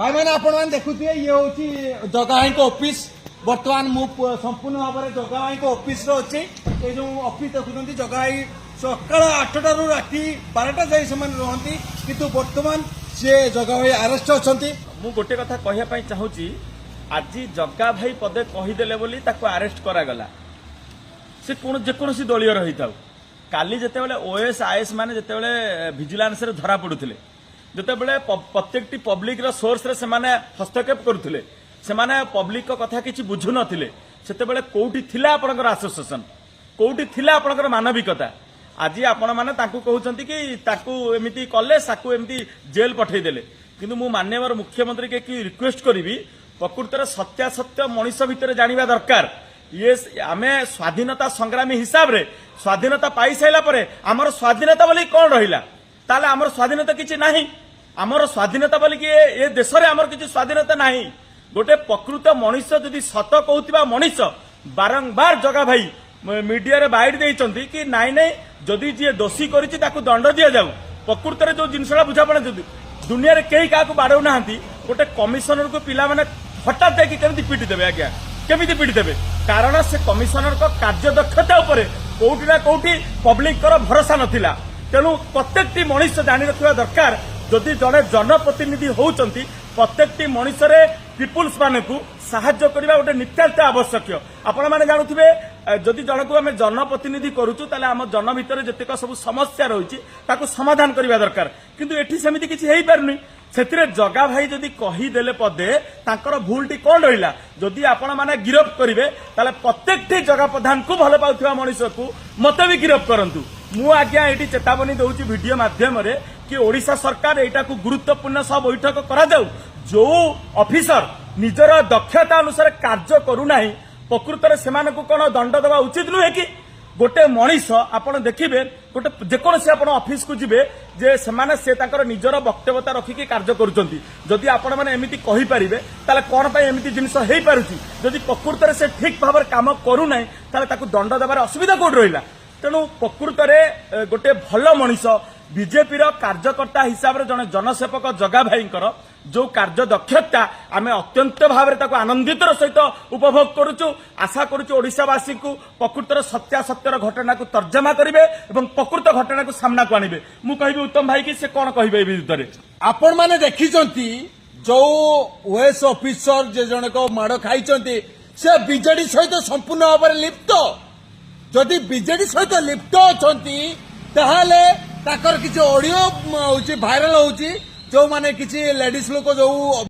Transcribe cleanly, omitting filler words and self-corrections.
भाई मैंने आपण मैंने देखुए ये हूँ जगा भाई ऑफिस बर्तमान मु संपूर्ण भाव में जगा भाई ऑफिस अच्छे ये जो ऑफिस देखुं जगा भाई सकाल 8टा रू राति 12टा जाए से रुहति किंतु बर्तमान सी जगा भाई अरेस्ट अच्छा मु गोटे कथा कहवाई चाहूँगी आज जगा भाई पदे कहीदेले बोली ताको अरेस्ट करागला से जेकोसी दलीय रही था काली जितेबाला ओएस आईएस माने जितेबाला विजिलेंस रे धरा पड़ुथिले जितेबाला प्रत्येकटी पब्लिक रो सोर्स रे सेमाने हस्तक्षेप करुथिले सेमाने पब्लिक को कथा किछि बुझु नथिले सेतेबाला कोउठी थिला आपनकर एसोसिएशन कोउठी थिला आपनकर मानविकता आज आपण माने ताकू कहउचंती कि ताकू एमिति कले साकू एमिति जेल पठेई देले किंतु मु माननीय मुख्यमंत्री के की रिक्वेस्ट करिवि प्रकृतर सत्यासत्य मनीष भितर जानिबा दरकार ये आमे स्वाधीनता संग्रामी हिसाब रे स्वाधीनता पाई साइला परे हमर स्वाधीनता बोली कौन रहिला ताले हमर स्वाधीनता किछि नाही हमर स्वाधीनता बोली कि ए देश रे हमर किछि स्वाधीनता नाही गोटे प्रकृत मनीष जदि सत कहउतिबा मनीष बारंबार जगा भाई मीडिया रे बाइट देइचंती कि नाई नाई जदि जे दोषी करिछि ताकू दंड दिया जाऊ प्रकृत रे जो जिनसला बुझापना दुनिया रे केही काकू बाडौ नाहंती गोटे कमिशनर को पिला माने हठात देखि केमति पिटी देबे आज्ञा केमिति पिटी देबे कारण से कमिशनर को कार्यदक्षता उपरे कोउठी ना कोउठी पब्लिक कर भरोसा नथिला तेणु प्रत्येकटी मनीष जानि रखिबा दरकार जदि जने जनप्रतिनिधि होउचंती प्रत्येकटी मनीष रे पीपुल्स माने को सहाय्य करबा गोटे नित्याନ୍ତ आवश्यक आपण माने जानुथिबे जदि जनकू आम जनप्रतिनिधि करूचु ताले आम जन भितर जतेक सब समस्या रही ताकू समाधान करबा दरकार किंतु एठी सेमिति किछि हेई पारुनी सेतिरे जगा भाई जदि कहीदेले पदे तांकर भूलटी कौन रहिला जदि आपण माने गिरफ करिवे ताले प्रत्येकटी जगा प्रधान को भल पाउथिबा मनीष को मते भी गिरफ करंतु मु आज्ञा एठी चेतावनी दउची वीडियो माध्यम रे कि ओडिशा सरकार एटा को गुरुत्वपूर्ण सब बैठक करा जाऊ जो ऑफिसर निजर दक्षता अनुसार कार्य करू नाही प्रकृत रे सेमान को कोन दंड देवा उचित नुहे कि गोटे मनीष आपण देखिबे गोटे जेकोसी आपण ऑफिस को जिबे जे सेमाने से ताकर निजर वक्तव्यता रखिकी कार्य करूचंती जदि आपण माने एमिति कहि परिबे ताले कोन पय एमिति जिंस हेई पारुची जदि प्रकृत रे से ठीक भाबर काम करू नाही ताले ताकू दंड देबार असुविधा कोड रहिला तेणु प्रकृत रे गोटे भल मनीष बीजेपी रो कार्यकर्ता हिसाब रे जने जनसेवक जगा भाईंकर जो कार्य दक्षता आम अत्यंत भाव में आनंदित सहित उपभोग करुचु आशा करुचु ओडिशावासी को प्रकृतर सत्यासत्यर घटना को तर्जमा करेंगे और प्रकृत घटना को सामना को आनिबे मु कहबी उत्तम भाई कि से कौन कहबे विरुद्ध रे आपण माने देखिचंती जो ओएस ऑफिसर जे जने को माड़ खाइचंती से बीजेडी सहित संपूर्ण भाव में लिप्त जदि बीजेडी सहित लिप्त अछंती ताहाले ताकर किछि ऑडियो होउची भाइरल होउची जो माने किछि लेडीज लोक जो